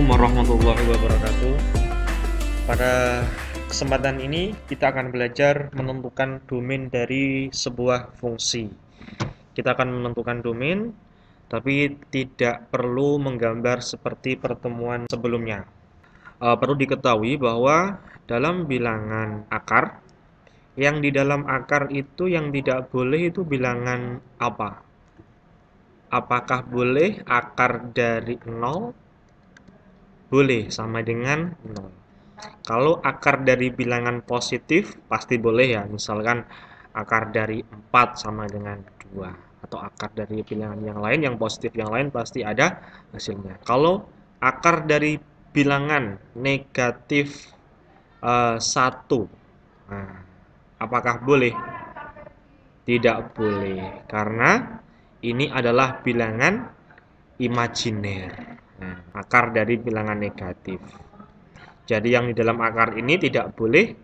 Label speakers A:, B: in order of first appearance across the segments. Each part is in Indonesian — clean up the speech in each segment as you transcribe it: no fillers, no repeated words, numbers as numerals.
A: Assalamualaikum warahmatullahi wabarakatuh. Pada kesempatan ini kita akan belajar menentukan domain dari sebuah fungsi. Kita akan menentukan domain, tapi tidak perlu menggambar seperti pertemuan sebelumnya. Perlu diketahui bahwa dalam bilangan akar, yang di dalam akar itu yang tidak boleh itu bilangan apa? Apakah boleh akar dari 0? Boleh, sama dengan 0. Kalau akar dari bilangan positif, pasti boleh ya. Misalkan akar dari 4 sama dengan 2. Atau akar dari bilangan yang lain, yang positif yang lain, pasti ada hasilnya. Kalau akar dari bilangan negatif 1, nah, apakah boleh? Tidak boleh, karena ini adalah bilangan imajiner. Nah, akar dari bilangan negatif. Jadi yang di dalam akar ini tidak boleh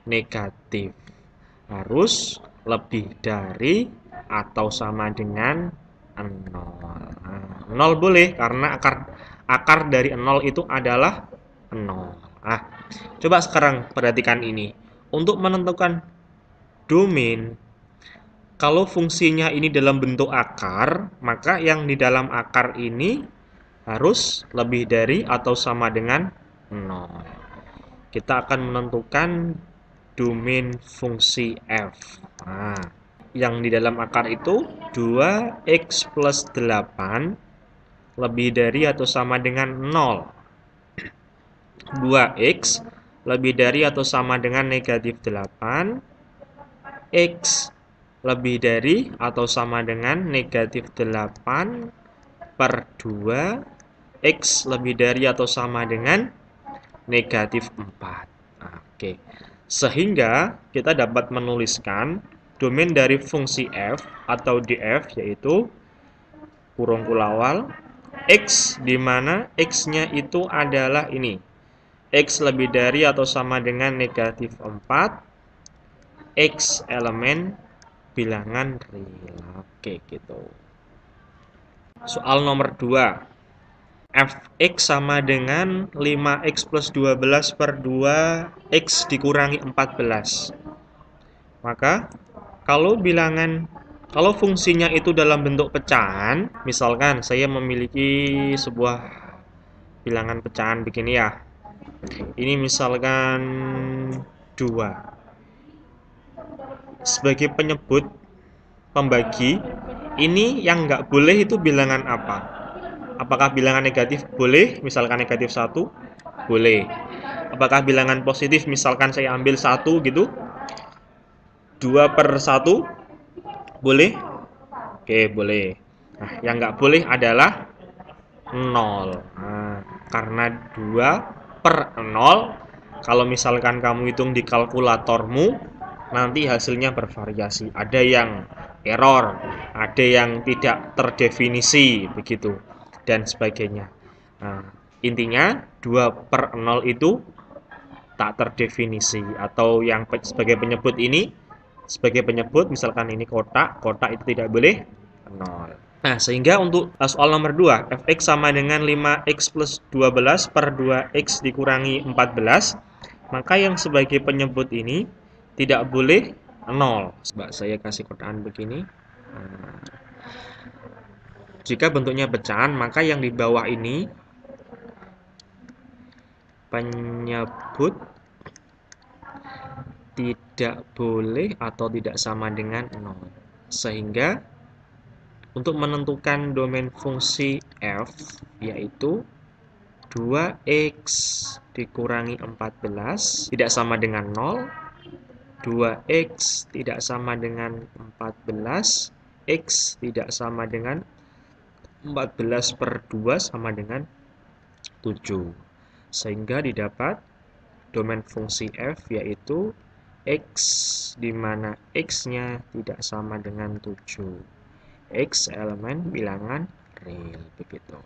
A: negatif. Harus lebih dari atau sama dengan 0. Nah, 0 boleh karena akar dari 0 itu adalah 0. Nah, coba sekarang perhatikan ini. Untuk menentukan domain, kalau fungsinya ini dalam bentuk akar, maka yang di dalam akar ini harus lebih dari atau sama dengan 0. Kita akan menentukan domain fungsi f. Nah, yang di dalam akar itu 2x plus 8 lebih dari atau sama dengan 0. 2x lebih dari atau sama dengan negatif 8. X lebih dari atau sama dengan negatif 8 per 2. X lebih dari atau sama dengan negatif 4. Oke. Sehingga kita dapat menuliskan domain dari fungsi f atau df yaitu kurung kulawal x, di mana x-nya itu adalah ini. X lebih dari atau sama dengan negatif 4. X elemen bilangan real. Oke, gitu. Soal nomor 2. Fx sama dengan 5x plus 12 per 2x dikurangi 14. Maka kalau fungsinya itu dalam bentuk pecahan, misalkan saya memiliki sebuah bilangan pecahan begini ya. Ini misalkan 2. Sebagai penyebut pembagi, ini yang nggak boleh itu bilangan apa? Apakah bilangan negatif boleh, misalkan negatif 1? Boleh. Apakah bilangan positif, misalkan saya ambil 1 gitu? 2 per 1? Boleh? Oke, boleh. Nah, yang nggak boleh adalah 0. Nah, karena 2 per 0, kalau misalkan kamu hitung di kalkulatormu, nanti hasilnya bervariasi. Ada yang error, ada yang tidak terdefinisi, begitu. Dan sebagainya. Nah, intinya 2 per 0 itu tak terdefinisi, atau yang sebagai penyebut ini, sebagai penyebut misalkan ini kotak itu tidak boleh 0. Nah, sehingga untuk soal nomor 2, fx sama dengan 5x plus 12 per 2x dikurangi 14, maka yang sebagai penyebut ini tidak boleh 0. Coba saya kasih kotaan begini. Nah, jika bentuknya pecahan, maka yang di bawah ini penyebut tidak boleh atau tidak sama dengan 0. Sehingga untuk menentukan domain fungsi f yaitu 2x dikurangi 14 tidak sama dengan 0. 2x tidak sama dengan 14. X tidak sama dengan 14 per 2 sama dengan 7. Sehingga didapat domain fungsi f yaitu x, di mana x-nya tidak sama dengan 7. X elemen bilangan real, begitu.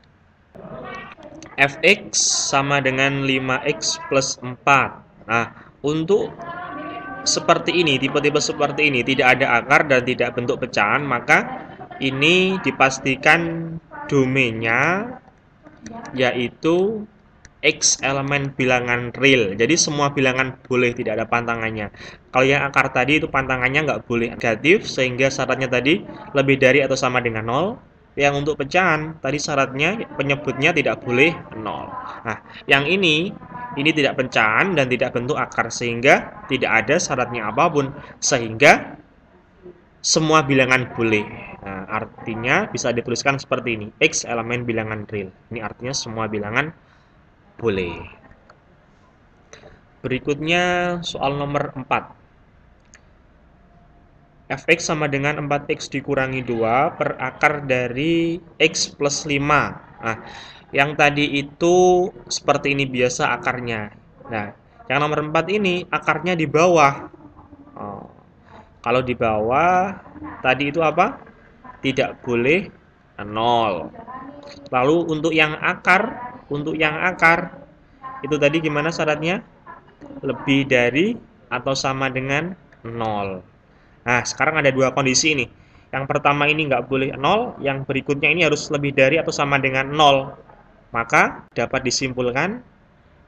A: Fx sama dengan 5x plus 4. Nah, untuk seperti ini, tipe-tipe seperti ini, tidak ada akar dan tidak bentuk pecahan, maka ini dipastikan domainnya yaitu X elemen bilangan real. Jadi semua bilangan boleh, tidak ada pantangannya. Kalau yang akar tadi itu pantangannya nggak boleh negatif, sehingga syaratnya tadi lebih dari atau sama dengan 0. Yang untuk pecahan, tadi syaratnya penyebutnya tidak boleh 0. Nah, yang ini tidak pecahan dan tidak bentuk akar, sehingga tidak ada syaratnya apapun. Sehingga semua bilangan boleh. Nah, artinya bisa dituliskan seperti ini. X elemen bilangan real. Ini artinya semua bilangan boleh. Berikutnya soal nomor 4. Fx sama dengan 4x dikurangi 2 per akar dari x plus 5. Nah, yang tadi itu seperti ini biasa akarnya. Nah, yang nomor 4 ini akarnya di bawah. Oh, kalau di bawah, tadi itu apa? Tidak boleh 0. Lalu untuk yang akar, itu tadi gimana syaratnya? Lebih dari atau sama dengan 0. Nah, sekarang ada dua kondisi ini. Yang pertama ini nggak boleh 0, yang berikutnya ini harus lebih dari atau sama dengan 0. Maka dapat disimpulkan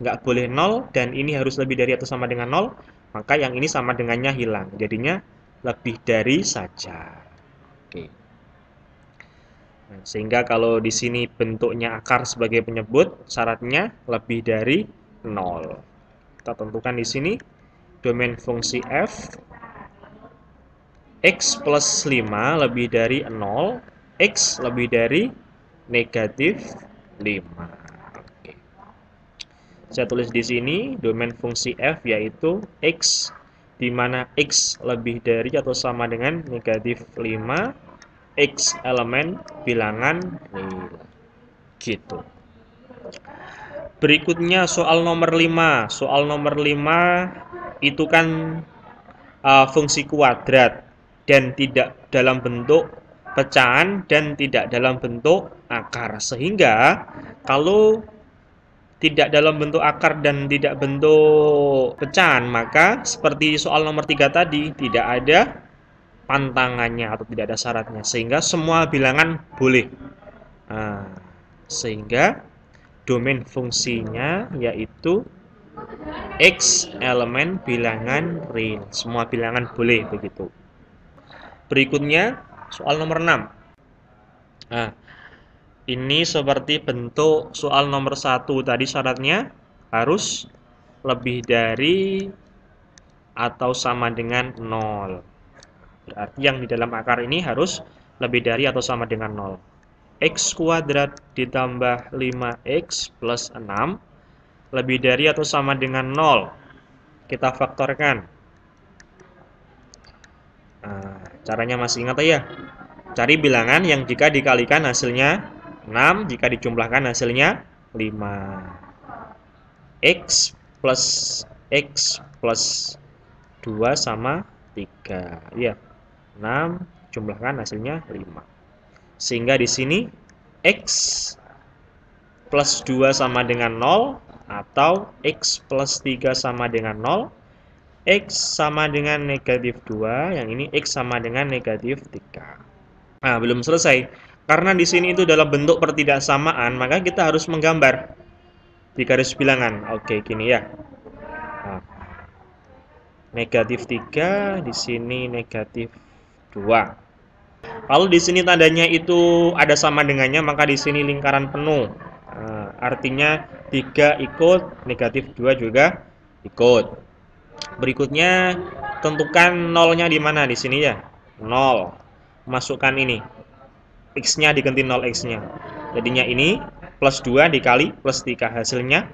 A: nggak boleh 0 dan ini harus lebih dari atau sama dengan 0, maka yang ini sama dengannya hilang. Jadinya lebih dari saja. Oke. Nah, sehingga kalau di sini bentuknya akar sebagai penyebut, syaratnya lebih dari 0. Kita tentukan di sini domain fungsi f x plus 5 lebih dari 0, x lebih dari negatif 5. Oke. Saya tulis di sini domain fungsi f yaitu x, di mana x lebih dari atau sama dengan negatif 5, x elemen bilangan real. Gitu. Berikutnya soal nomor 5. Soal nomor 5 itu kan fungsi kuadrat dan tidak dalam bentuk pecahan dan tidak dalam bentuk akar. Sehingga kalau tidak dalam bentuk akar dan tidak bentuk pecahan, maka seperti soal nomor 3 tadi, tidak ada pantangannya atau tidak ada syaratnya. Sehingga semua bilangan boleh. Nah, sehingga domain fungsinya yaitu x elemen bilangan real. Semua bilangan boleh begitu. Berikutnya soal nomor 6. Nah, ini seperti bentuk soal nomor 1 tadi, syaratnya harus lebih dari atau sama dengan 0. Berarti yang di dalam akar ini harus lebih dari atau sama dengan 0. X kuadrat ditambah 5x plus 6 lebih dari atau sama dengan 0. Kita faktorkan. Nah, caranya masih ingat ya? Cari bilangan yang jika dikalikan hasilnya 6, jika dijumlahkan hasilnya 5. X plus 2 sama 3. Ya, 6 jumlahkan hasilnya 5. Sehingga di sini X plus 2 sama dengan 0 atau X plus 3 sama dengan 0. X sama dengan negatif 2, yang ini X sama dengan negatif 3. Nah, belum selesai. Karena di sini itu dalam bentuk pertidaksamaan, maka kita harus menggambar di garis bilangan. Oke, gini ya. Nah, negatif 3, di sini negatif 2. Kalau di sini tandanya itu ada sama dengannya, maka di sini lingkaran penuh. Nah, artinya 3 ikut, negatif 2 juga ikut. Berikutnya tentukan nolnya di mana di sini ya. 0. Masukkan ini. X-nya diganti 0 X-nya. Jadinya ini plus 2 dikali plus 3 hasilnya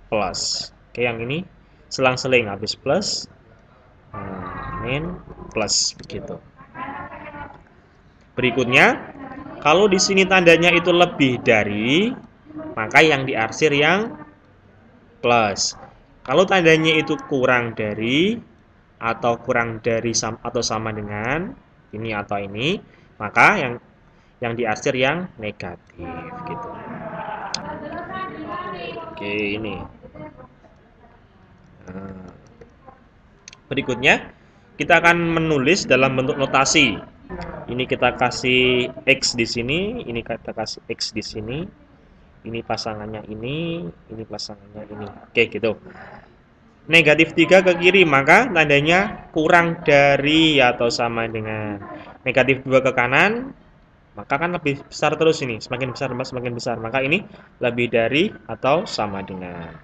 A: plus. Oke, yang ini selang-seling habis plus min plus begitu. Berikutnya, kalau di sini tandanya itu lebih dari, maka yang diarsir yang plus. Kalau tandanya itu kurang dari atau kurang dari atau sama dengan ini atau ini, maka yang diarsir yang negatif gitu. Oke, ini. Nah, berikutnya kita akan menulis dalam bentuk notasi. Ini kita kasih X di sini, ini kita kasih X di sini. Ini pasangannya ini pasangannya ini. Oke, gitu. Negatif 3 ke kiri, maka tandanya kurang dari atau sama dengan. Negatif 2 ke kanan, maka kan lebih besar terus ini, semakin besar semakin besar. Maka ini lebih dari atau sama dengan.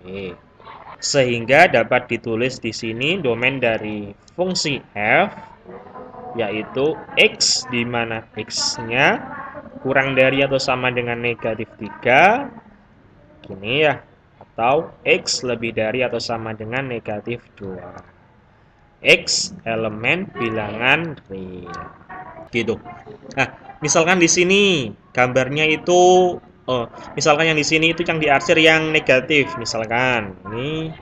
A: Oke. Sehingga dapat ditulis di sini domain dari fungsi f yaitu x, di mana x-nya kurang dari atau sama dengan negatif 3 gini ya, atau x lebih dari atau sama dengan negatif 2. X elemen bilangan real. Gitu. Nah, misalkan di sini gambarnya itu misalkan yang di sini itu yang diarsir yang negatif, misalkan ini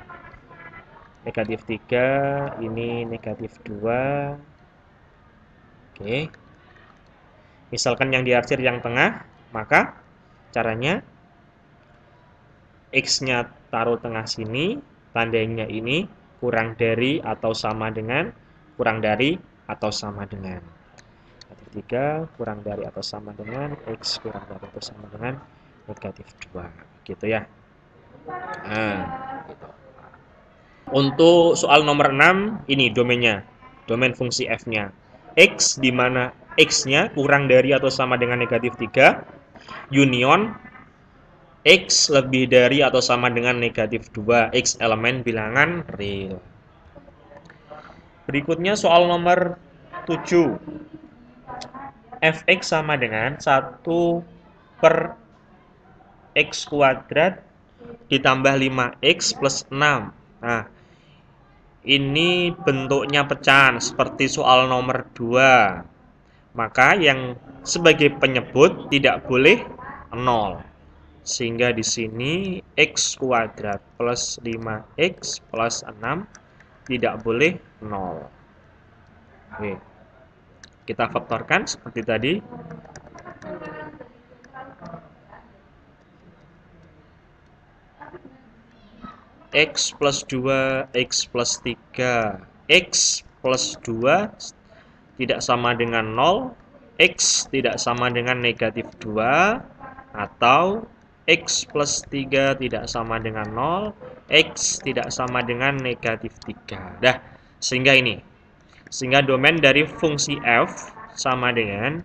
A: negatif 3, ini negatif 2. Oke. Misalkan yang diarsir yang tengah, maka caranya X-nya taruh tengah sini, tandanya ini kurang dari atau sama dengan, kurang dari atau sama dengan. Negatif 3 kurang dari atau sama dengan, X kurang dari atau sama dengan negatif 2. Gitu ya. Nah, gitu. Untuk soal nomor 6, ini domainnya. Domain fungsi f-nya. X, di mana X-nya kurang dari atau sama dengan negatif 3. Union, X lebih dari atau sama dengan negatif 2. X elemen bilangan real. Berikutnya soal nomor 7. Fx sama dengan 1 per X kuadrat ditambah 5X plus 6. Nah, ini bentuknya pecahan seperti soal nomor 2. Maka yang sebagai penyebut tidak boleh 0. Sehingga di sini X kuadrat plus 5X plus 6 tidak boleh 0. Oke. Kita faktorkan seperti tadi. X plus 2, X plus 3. X plus 2 tidak sama dengan 0, X tidak sama dengan negatif 2, atau X plus 3 tidak sama dengan 0, X tidak sama dengan negatif 3. Dah, sehingga ini. Sehingga domain dari fungsi f sama dengan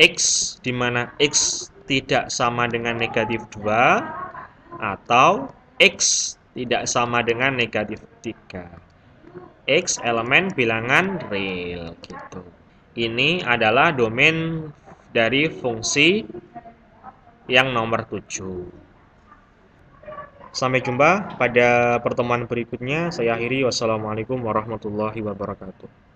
A: X, di mana X tidak sama dengan negatif 2, atau X tidak sama dengan negatif 3. X elemen bilangan real gitu. Ini adalah domain dari fungsi yang nomor 7. Sampai jumpa pada pertemuan berikutnya. Saya akhiri. Wassalamualaikum warahmatullahi wabarakatuh.